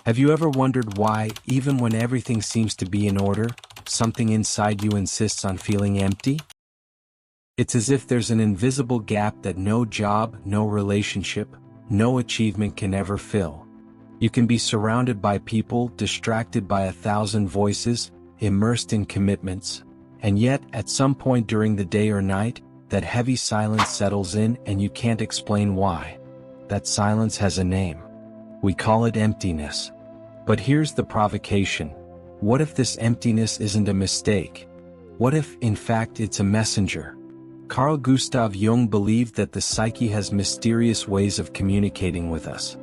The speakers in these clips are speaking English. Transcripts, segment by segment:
Have you ever wondered why, even when everything seems to be in order, something inside you insists on feeling empty? It's as if there's an invisible gap that no job, no relationship, no achievement can ever fill. You can be surrounded by people, distracted by 1,000 voices, immersed in commitments, and yet, at some point during the day or night, that heavy silence settles in and you can't explain why. That silence has a name. We call it emptiness. But here's the provocation. What if this emptiness isn't a mistake? What if, in fact, it's a messenger? Carl Gustav Jung believed that the psyche has mysterious ways of communicating with us.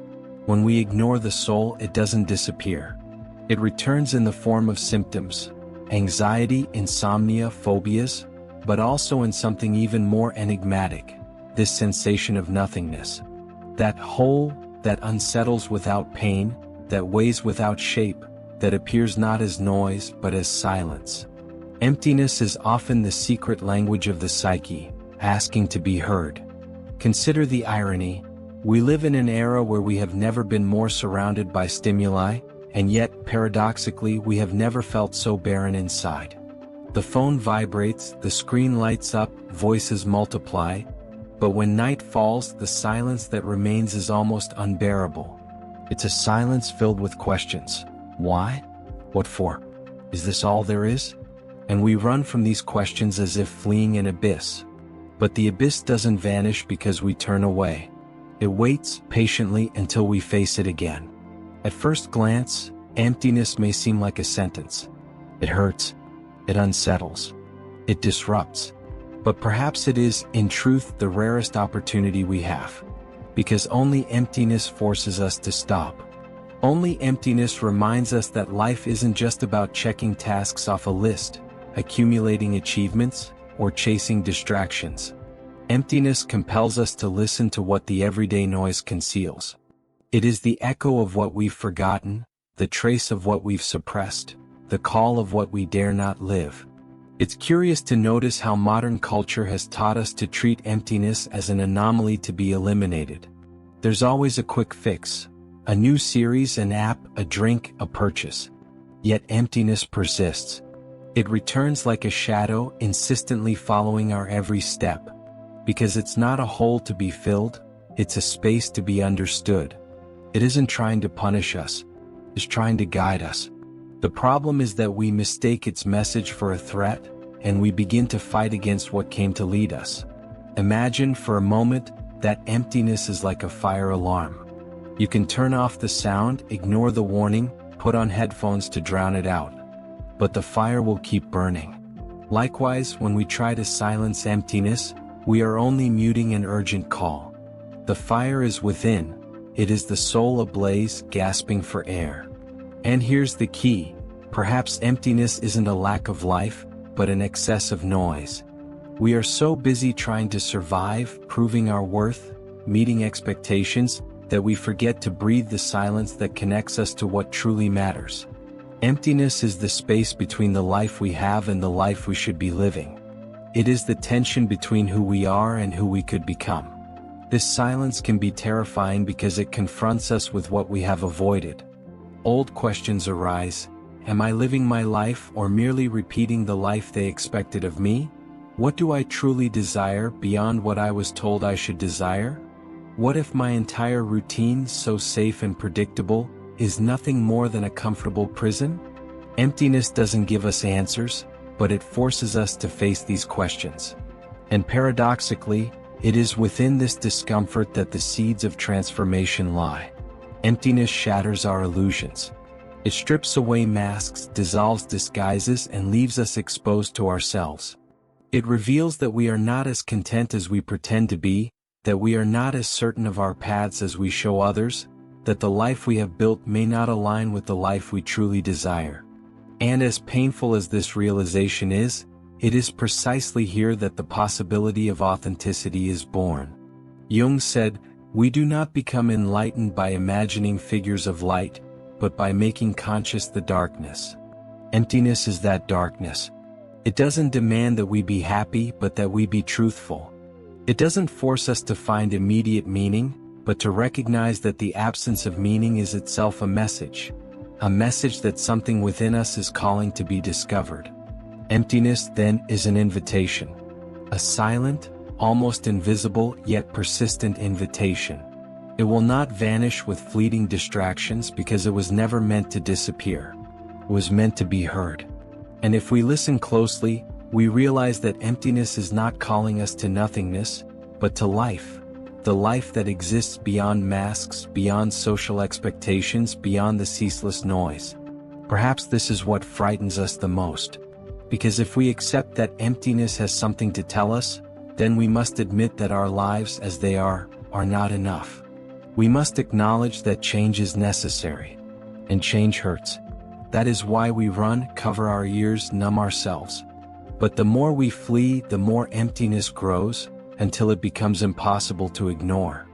When we ignore the soul, it doesn't disappear. It returns in the form of symptoms, anxiety, insomnia, phobias, but also in something even more enigmatic, this sensation of nothingness. That hole that unsettles without pain, that weighs without shape, that appears not as noise but as silence. Emptiness is often the secret language of the psyche, asking to be heard. Consider the irony. We live in an era where we have never been more surrounded by stimuli, and yet, paradoxically, we have never felt so barren inside. The phone vibrates, the screen lights up, voices multiply, but when night falls, the silence that remains is almost unbearable. It's a silence filled with questions. Why? What for? Is this all there is? And we run from these questions as if fleeing an abyss. But the abyss doesn't vanish because we turn away. It waits patiently until we face it again. At first glance, emptiness may seem like a sentence. It hurts. It unsettles. It disrupts. But perhaps it is, in truth, the rarest opportunity we have. Because only emptiness forces us to stop. Only emptiness reminds us that life isn't just about checking tasks off a list, accumulating achievements, or chasing distractions. Emptiness compels us to listen to what the everyday noise conceals. It is the echo of what we've forgotten, the trace of what we've suppressed, the call of what we dare not live. It's curious to notice how modern culture has taught us to treat emptiness as an anomaly to be eliminated. There's always a quick fix, a new series, an app, a drink, a purchase. Yet emptiness persists. It returns like a shadow, insistently following our every step. Because it's not a hole to be filled, it's a space to be understood. It isn't trying to punish us, it's trying to guide us. The problem is that we mistake its message for a threat, and we begin to fight against what came to lead us. Imagine for a moment that emptiness is like a fire alarm. You can turn off the sound, ignore the warning, put on headphones to drown it out. But the fire will keep burning. Likewise, when we try to silence emptiness, we are only muting an urgent call. The fire is within. It is the soul ablaze, gasping for air. And here's the key. Perhaps emptiness isn't a lack of life, but an excess of noise. We are so busy trying to survive, proving our worth, meeting expectations, that we forget to breathe the silence that connects us to what truly matters. Emptiness is the space between the life we have and the life we should be living. It is the tension between who we are and who we could become. This silence can be terrifying because it confronts us with what we have avoided. Old questions arise. Am I living my life or merely repeating the life they expected of me? What do I truly desire beyond what I was told I should desire? What if my entire routine, so safe and predictable, is nothing more than a comfortable prison? Emptiness doesn't give us answers, but it forces us to face these questions. And paradoxically, it is within this discomfort that the seeds of transformation lie. Emptiness shatters our illusions. It strips away masks, dissolves disguises, and leaves us exposed to ourselves. It reveals that we are not as content as we pretend to be, that we are not as certain of our paths as we show others, that the life we have built may not align with the life we truly desire. And as painful as this realization is, it is precisely here that the possibility of authenticity is born. Jung said, "We do not become enlightened by imagining figures of light, but by making conscious the darkness." Emptiness is that darkness. It doesn't demand that we be happy, but that we be truthful. It doesn't force us to find immediate meaning, but to recognize that the absence of meaning is itself a message that something within us is calling to be discovered. Emptiness, then, is an invitation. A silent, almost invisible yet persistent invitation. It will not vanish with fleeting distractions because it was never meant to disappear. It was meant to be heard. And if we listen closely, we realize that emptiness is not calling us to nothingness, but to life. The life that exists beyond masks, beyond social expectations, beyond the ceaseless noise. Perhaps this is what frightens us the most. Because if we accept that emptiness has something to tell us, then we must admit that our lives as they are not enough. We must acknowledge that change is necessary. And change hurts. That is why we run, cover our ears, numb ourselves. But the more we flee, the more emptiness grows, until it becomes impossible to ignore.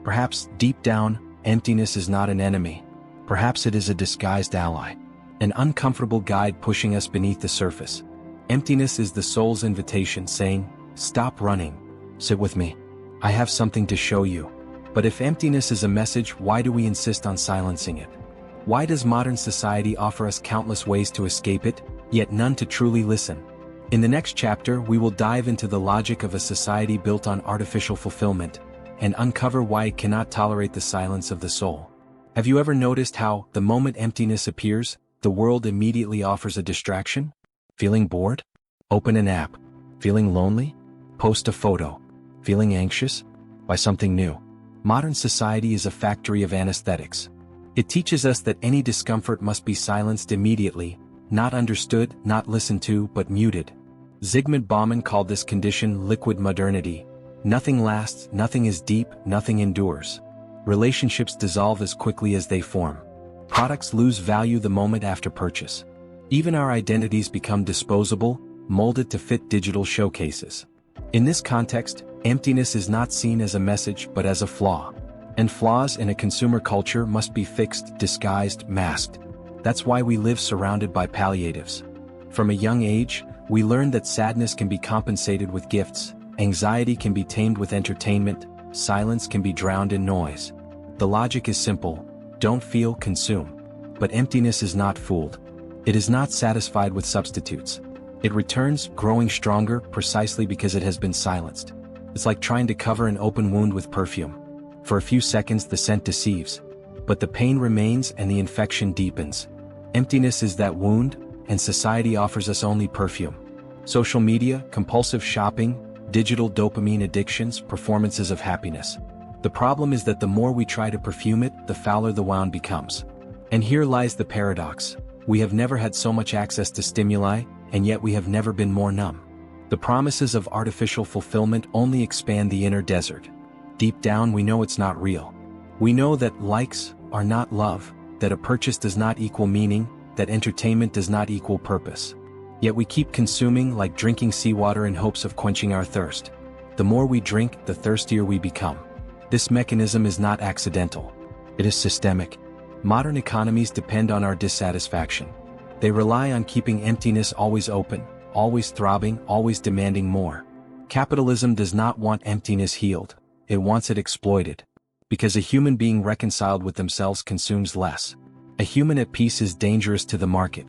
Perhaps, deep down, emptiness is not an enemy. Perhaps it is a disguised ally. An uncomfortable guide pushing us beneath the surface. Emptiness is the soul's invitation saying, "Stop running. Sit with me. I have something to show you." But if emptiness is a message, why do we insist on silencing it? Why does modern society offer us countless ways to escape it, yet none to truly listen? In the next chapter, we will dive into the logic of a society built on artificial fulfillment, and uncover why it cannot tolerate the silence of the soul. Have you ever noticed how, the moment emptiness appears, the world immediately offers a distraction? Feeling bored? Open an app. Feeling lonely? Post a photo. Feeling anxious? Buy something new. Modern society is a factory of anesthetics. It teaches us that any discomfort must be silenced immediately, not understood, not listened to, but muted. Zygmunt Bauman called this condition liquid modernity. Nothing lasts, nothing is deep, nothing endures. Relationships dissolve as quickly as they form. Products lose value the moment after purchase. Even our identities become disposable, molded to fit digital showcases. In this context, emptiness is not seen as a message but as a flaw. And flaws in a consumer culture must be fixed, disguised, masked. That's why we live surrounded by palliatives. From a young age, we learn that sadness can be compensated with gifts, anxiety can be tamed with entertainment, silence can be drowned in noise. The logic is simple: don't feel, consume. But emptiness is not fooled. It is not satisfied with substitutes. It returns, growing stronger, precisely because it has been silenced. It's like trying to cover an open wound with perfume. For a few seconds the scent deceives. But the pain remains and the infection deepens. Emptiness is that wound, and society offers us only perfume. Social media, compulsive shopping, digital dopamine addictions, performances of happiness. The problem is that the more we try to perfume it, the fouler the wound becomes. And here lies the paradox. We have never had so much access to stimuli, and yet we have never been more numb. The promises of artificial fulfillment only expand the inner desert. Deep down we know it's not real. We know that likes are not love, that a purchase does not equal meaning, that entertainment does not equal purpose. Yet we keep consuming like drinking seawater in hopes of quenching our thirst. The more we drink, the thirstier we become. This mechanism is not accidental. It is systemic. Modern economies depend on our dissatisfaction. They rely on keeping emptiness always open, always throbbing, always demanding more. Capitalism does not want emptiness healed. It wants it exploited. Because a human being reconciled with themselves consumes less. A human at peace is dangerous to the market.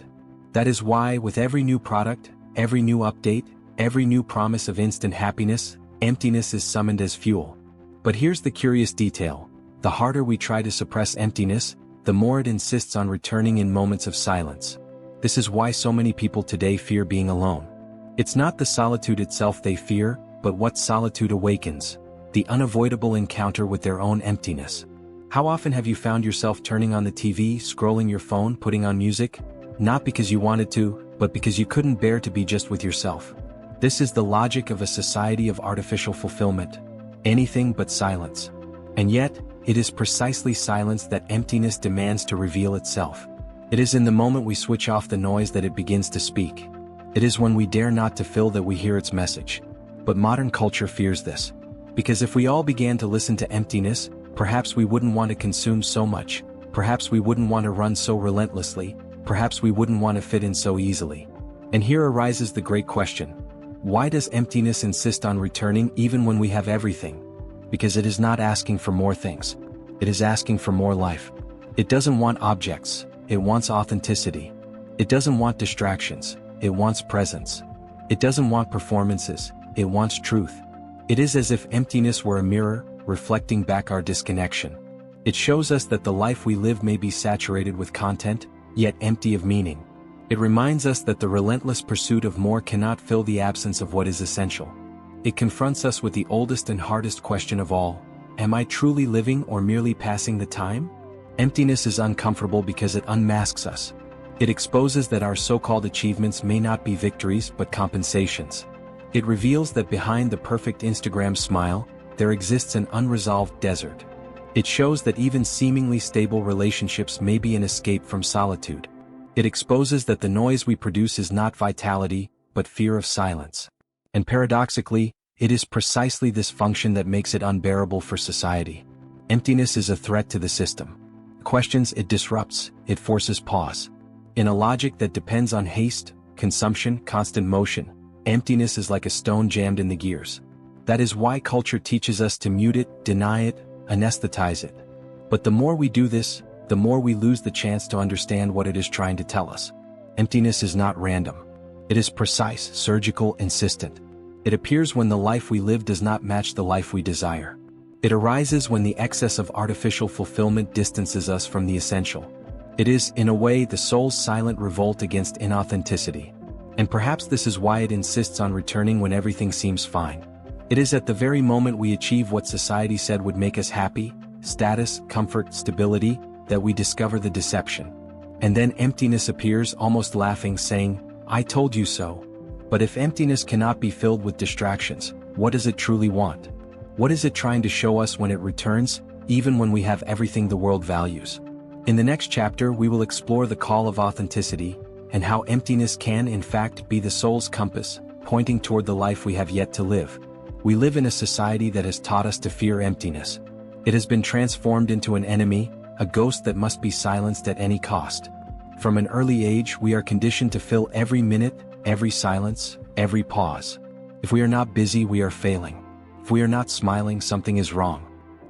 That is why with every new product, every new update, every new promise of instant happiness, emptiness is summoned as fuel. But here's the curious detail. The harder we try to suppress emptiness, the more it insists on returning in moments of silence. This is why so many people today fear being alone. It's not the solitude itself they fear, but what solitude awakens. The unavoidable encounter with their own emptiness. How often have you found yourself turning on the TV, scrolling your phone, putting on music? Not because you wanted to, but because you couldn't bear to be just with yourself. This is the logic of a society of artificial fulfillment. Anything but silence. And yet, it is precisely silence that emptiness demands to reveal itself. It is in the moment we switch off the noise that it begins to speak. It is when we dare not to fill that we hear its message. But modern culture fears this. Because if we all began to listen to emptiness, perhaps we wouldn't want to consume so much, perhaps we wouldn't want to run so relentlessly, perhaps we wouldn't want to fit in so easily. And here arises the great question. Why does emptiness insist on returning even when we have everything? because it is not asking for more things. It is asking for more life. It doesn't want objects, it wants authenticity. It doesn't want distractions, it wants presence. It doesn't want performances, it wants truth. It is as if emptiness were a mirror, reflecting back our disconnection. It shows us that the life we live may be saturated with content, yet empty of meaning. It reminds us that the relentless pursuit of more cannot fill the absence of what is essential. It confronts us with the oldest and hardest question of all: am I truly living or merely passing the time? Emptiness is uncomfortable because it unmasks us. It exposes that our so-called achievements may not be victories but compensations. It reveals that behind the perfect Instagram smile, there exists an unresolved desert. It shows that even seemingly stable relationships may be an escape from solitude. It exposes that the noise we produce is not vitality, but fear of silence. And paradoxically, it is precisely this function that makes it unbearable for society. Emptiness is a threat to the system. Questions it disrupts, it forces pause. In a logic that depends on haste, consumption, constant motion, emptiness is like a stone jammed in the gears. That is why culture teaches us to mute it, deny it, anesthetize it. But the more we do this, the more we lose the chance to understand what it is trying to tell us. Emptiness is not random. It is precise, surgical, insistent. It appears when the life we live does not match the life we desire. It arises when the excess of artificial fulfillment distances us from the essential. It is, in a way, the soul's silent revolt against inauthenticity. And perhaps this is why it insists on returning when everything seems fine. It is at the very moment we achieve what society said would make us happy, status, comfort, stability, that we discover the deception. And then emptiness appears, almost laughing, saying, "I told you so." But if emptiness cannot be filled with distractions, what does it truly want? What is it trying to show us when it returns, even when we have everything the world values? In the next chapter we will explore the call of authenticity, and how emptiness can in fact be the soul's compass, pointing toward the life we have yet to live. We live in a society that has taught us to fear emptiness. It has been transformed into an enemy, a ghost that must be silenced at any cost. From an early age we are conditioned to fill every minute, every silence, every pause. If we are not busy, we are failing. If we are not smiling, something is wrong.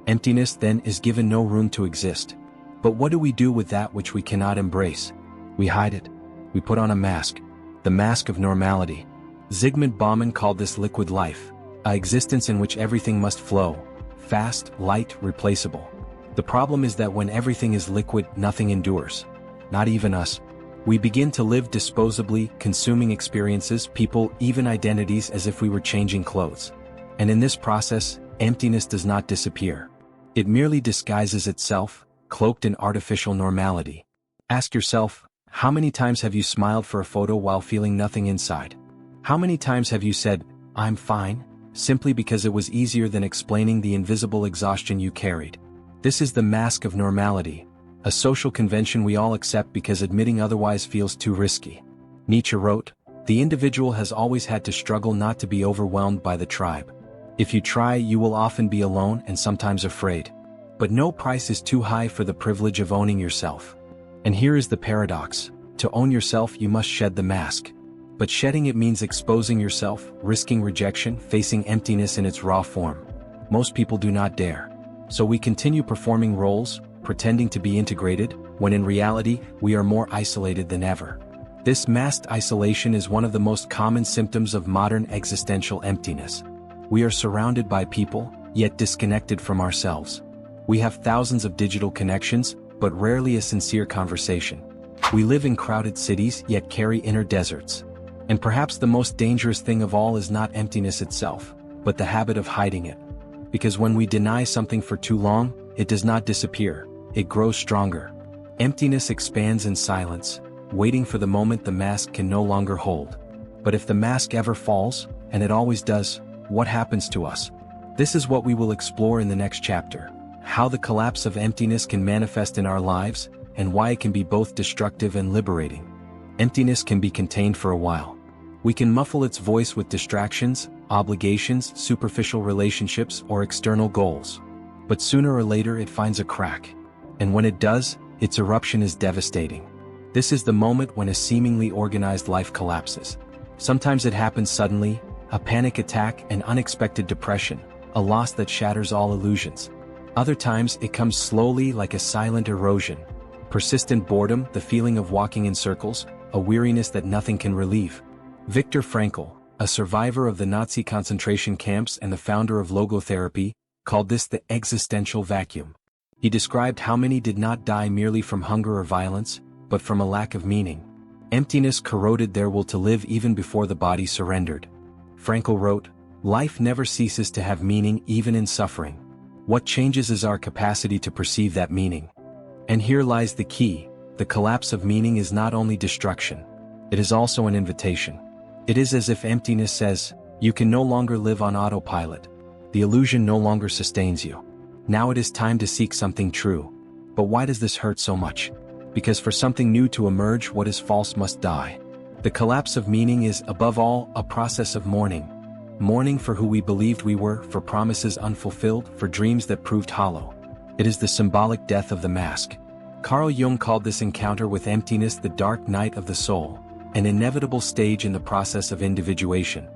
Emptiness then is given no room to exist. But what do we do with that which we cannot embrace? We hide it. We put on a mask. The mask of normality. Zygmunt Bauman called this liquid life, an existence in which everything must flow, fast, light, replaceable. The problem is that when everything is liquid, nothing endures. Not even us. We begin to live disposably, consuming experiences, people, even identities as if we were changing clothes. And in this process, emptiness does not disappear. It merely disguises itself, cloaked in artificial normality. Ask yourself, how many times have you smiled for a photo while feeling nothing inside? How many times have you said, "I'm fine," simply because it was easier than explaining the invisible exhaustion you carried? This is the mask of normality, a social convention we all accept because admitting otherwise feels too risky. Nietzsche wrote, "The individual has always had to struggle not to be overwhelmed by the tribe. If you try, you will often be alone and sometimes afraid. But no price is too high for the privilege of owning yourself." And here is the paradox. To own yourself, you must shed the mask. But shedding it means exposing yourself, risking rejection, facing emptiness in its raw form. Most people do not dare. So we continue performing roles, pretending to be integrated, when in reality, we are more isolated than ever. This masked isolation is one of the most common symptoms of modern existential emptiness. We are surrounded by people, yet disconnected from ourselves. We have thousands of digital connections, but rarely a sincere conversation. We live in crowded cities, yet carry inner deserts. And perhaps the most dangerous thing of all is not emptiness itself, but the habit of hiding it. Because when we deny something for too long, it does not disappear, it grows stronger. Emptiness expands in silence, waiting for the moment the mask can no longer hold. But if the mask ever falls, and it always does, what happens to us? This is what we will explore in the next chapter. How the collapse of emptiness can manifest in our lives, and why it can be both destructive and liberating. Emptiness can be contained for a while. We can muffle its voice with distractions, obligations, superficial relationships, or external goals. But sooner or later it finds a crack. And when it does, its eruption is devastating. This is the moment when a seemingly organized life collapses. Sometimes it happens suddenly, a panic attack, an unexpected depression, a loss that shatters all illusions. Other times it comes slowly like a silent erosion. Persistent boredom, the feeling of walking in circles, a weariness that nothing can relieve. Viktor Frankl, a survivor of the Nazi concentration camps and the founder of Logotherapy, called this the existential vacuum. He described how many did not die merely from hunger or violence, but from a lack of meaning. Emptiness corroded their will to live even before the body surrendered. Frankl wrote, "Life never ceases to have meaning even in suffering. What changes is our capacity to perceive that meaning." And here lies the key: the collapse of meaning is not only destruction. It is also an invitation. It is as if emptiness says, you can no longer live on autopilot. The illusion no longer sustains you. Now it is time to seek something true. But why does this hurt so much? Because for something new to emerge, what is false must die. The collapse of meaning is, above all, a process of mourning. Mourning for who we believed we were, for promises unfulfilled, for dreams that proved hollow. It is the symbolic death of the mask. Carl Jung called this encounter with emptiness the dark night of the soul, an inevitable stage in the process of individuation.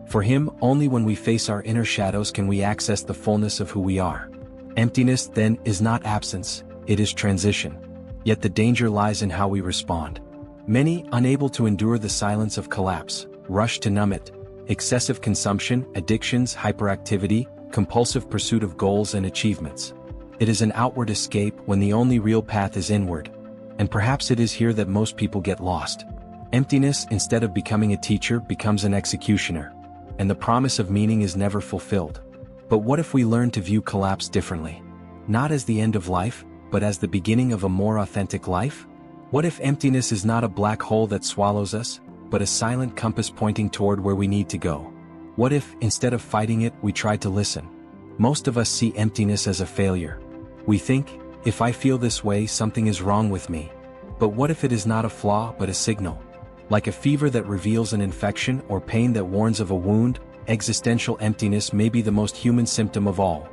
For him, only when we face our inner shadows can we access the fullness of who we are. Emptiness, then, is not absence, it is transition. Yet the danger lies in how we respond. Many, unable to endure the silence of collapse, rush to numb it. Excessive consumption, addictions, hyperactivity, compulsive pursuit of goals and achievements. It is an outward escape when the only real path is inward. And perhaps it is here that most people get lost. Emptiness, instead of becoming a teacher, becomes an executioner. And the promise of meaning is never fulfilled. But what if we learn to view collapse differently? Not as the end of life, but as the beginning of a more authentic life? What if emptiness is not a black hole that swallows us, but a silent compass pointing toward where we need to go? What if, instead of fighting it, we tried to listen? Most of us see emptiness as a failure. We think, if I feel this way, something is wrong with me. But what if it is not a flaw but a signal? Like a fever that reveals an infection or pain that warns of a wound, existential emptiness may be the most human symptom of all.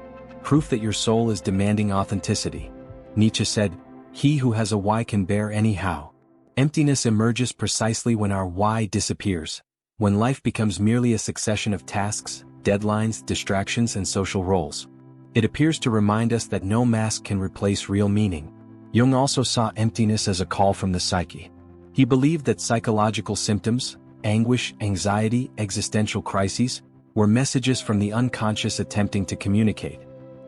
Proof that your soul is demanding authenticity. Nietzsche said, "He who has a why can bear any how." Emptiness emerges precisely when our why disappears, when life becomes merely a succession of tasks, deadlines, distractions, and social roles. It appears to remind us that no mask can replace real meaning. Jung also saw emptiness as a call from the psyche. He believed that psychological symptoms, anguish, anxiety, existential crises, were messages from the unconscious attempting to communicate.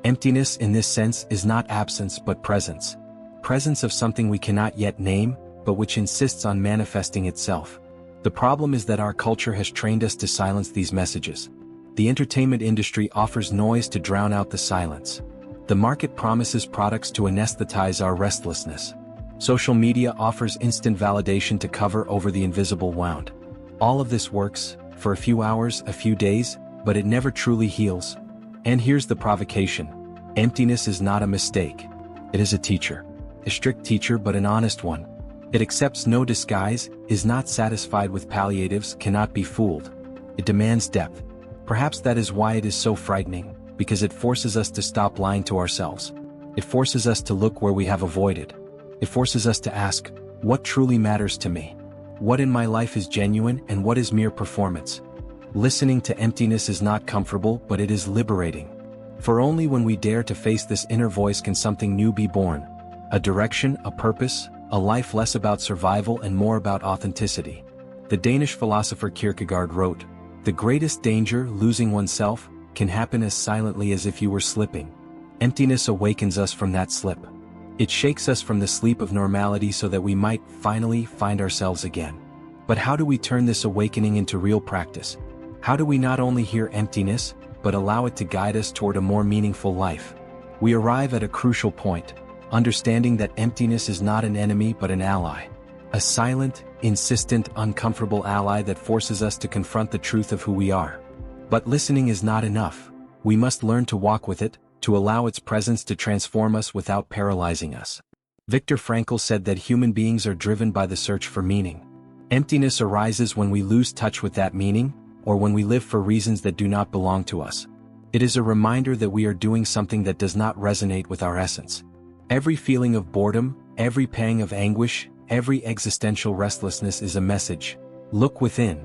Emptiness in this sense is not absence but presence. Presence of something we cannot yet name, but which insists on manifesting itself. The problem is that our culture has trained us to silence these messages. The entertainment industry offers noise to drown out the silence. The market promises products to anesthetize our restlessness. Social media offers instant validation to cover over the invisible wound. All of this works, for a few hours, a few days, but it never truly heals. And here's the provocation. Emptiness is not a mistake. It is a teacher. A strict teacher but an honest one. It accepts no disguise, is not satisfied with palliatives, cannot be fooled. It demands depth. Perhaps that is why it is so frightening, because it forces us to stop lying to ourselves. It forces us to look where we have avoided. It forces us to ask, what truly matters to me? What in my life is genuine and what is mere performance? Listening to emptiness is not comfortable, but it is liberating. For only when we dare to face this inner voice can something new be born. A direction, a purpose, a life less about survival and more about authenticity. The Danish philosopher Kierkegaard wrote, "The greatest danger, losing oneself, can happen as silently as if you were slipping." Emptiness awakens us from that slip. It shakes us from the sleep of normality so that we might finally find ourselves again. But how do we turn this awakening into real practice? How do we not only hear emptiness, but allow it to guide us toward a more meaningful life? We arrive at a crucial point, understanding that emptiness is not an enemy but an ally. A silent, insistent, uncomfortable ally that forces us to confront the truth of who we are. But listening is not enough. We must learn to walk with it, to allow its presence to transform us without paralyzing us. Viktor Frankl said that human beings are driven by the search for meaning. Emptiness arises when we lose touch with that meaning, or when we live for reasons that do not belong to us. It is a reminder that we are doing something that does not resonate with our essence. Every feeling of boredom, every pang of anguish, every existential restlessness is a message. Look within.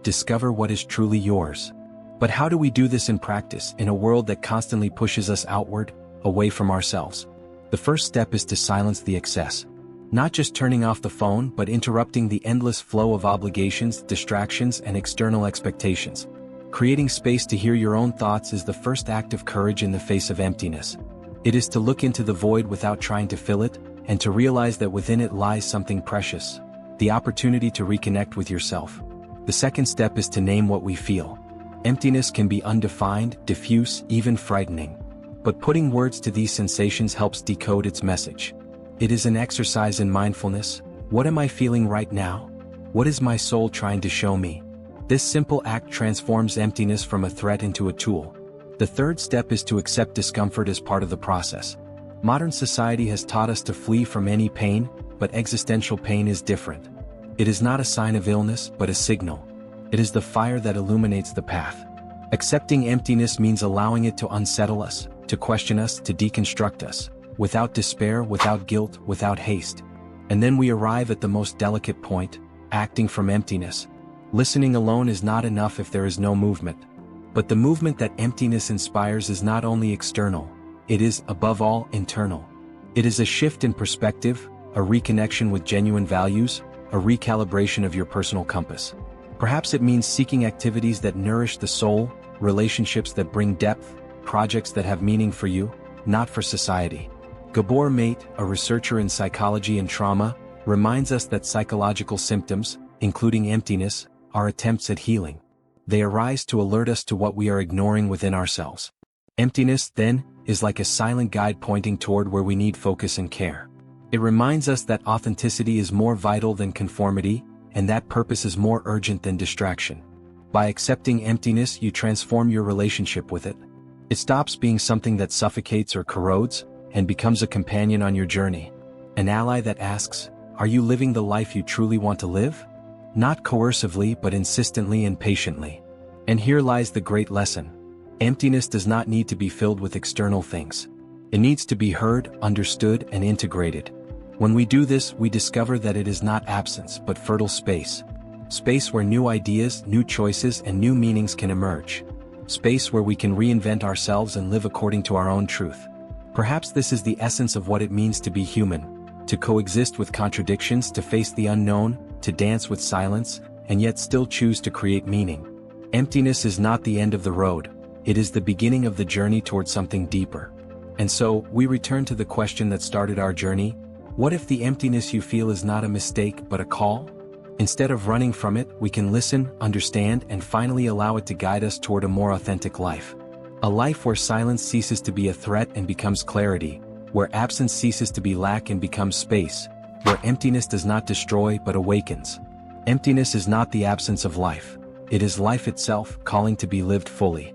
Discover what is truly yours. But how do we do this in practice in a world that constantly pushes us outward, away from ourselves? The first step is to silence the excess. Not just turning off the phone, but interrupting the endless flow of obligations, distractions, and external expectations. Creating space to hear your own thoughts is the first act of courage in the face of emptiness. It is to look into the void without trying to fill it, and to realize that within it lies something precious, the opportunity to reconnect with yourself. The second step is to name what we feel. Emptiness can be undefined, diffuse, even frightening. But putting words to these sensations helps decode its message. It is an exercise in mindfulness. What am I feeling right now? What is my soul trying to show me? This simple act transforms emptiness from a threat into a tool. The third step is to accept discomfort as part of the process. Modern society has taught us to flee from any pain, but existential pain is different. It is not a sign of illness, but a signal. It is the fire that illuminates the path. Accepting emptiness means allowing it to unsettle us, to question us, to deconstruct us, without despair, without guilt, without haste. And then we arrive at the most delicate point, acting from emptiness. Listening alone is not enough if there is no movement. But the movement that emptiness inspires is not only external, it is, above all, internal. It is a shift in perspective, a reconnection with genuine values, a recalibration of your personal compass. Perhaps it means seeking activities that nourish the soul, relationships that bring depth, projects that have meaning for you, not for society. Gabor Mate, a researcher in psychology and trauma, reminds us that psychological symptoms, including emptiness, are attempts at healing. They arise to alert us to what we are ignoring within ourselves. Emptiness, then, is like a silent guide pointing toward where we need focus and care. It reminds us that authenticity is more vital than conformity, and that purpose is more urgent than distraction. By accepting emptiness, you transform your relationship with it. It stops being something that suffocates or corrodes, and becomes a companion on your journey. An ally that asks, "Are you living the life you truly want to live?" Not coercively, but insistently and patiently. And here lies the great lesson. Emptiness does not need to be filled with external things. It needs to be heard, understood, and integrated. When we do this, we discover that it is not absence, but fertile space. Space where new ideas, new choices, and new meanings can emerge. Space where we can reinvent ourselves and live according to our own truth. Perhaps this is the essence of what it means to be human. To coexist with contradictions, to face the unknown, to dance with silence, and yet still choose to create meaning. Emptiness is not the end of the road. It is the beginning of the journey towards something deeper. And so, we return to the question that started our journey. What if the emptiness you feel is not a mistake but a call? Instead of running from it, we can listen, understand, and finally allow it to guide us toward a more authentic life. A life where silence ceases to be a threat and becomes clarity, where absence ceases to be lack and becomes space, where emptiness does not destroy but awakens. Emptiness is not the absence of life. It is life itself, calling to be lived fully.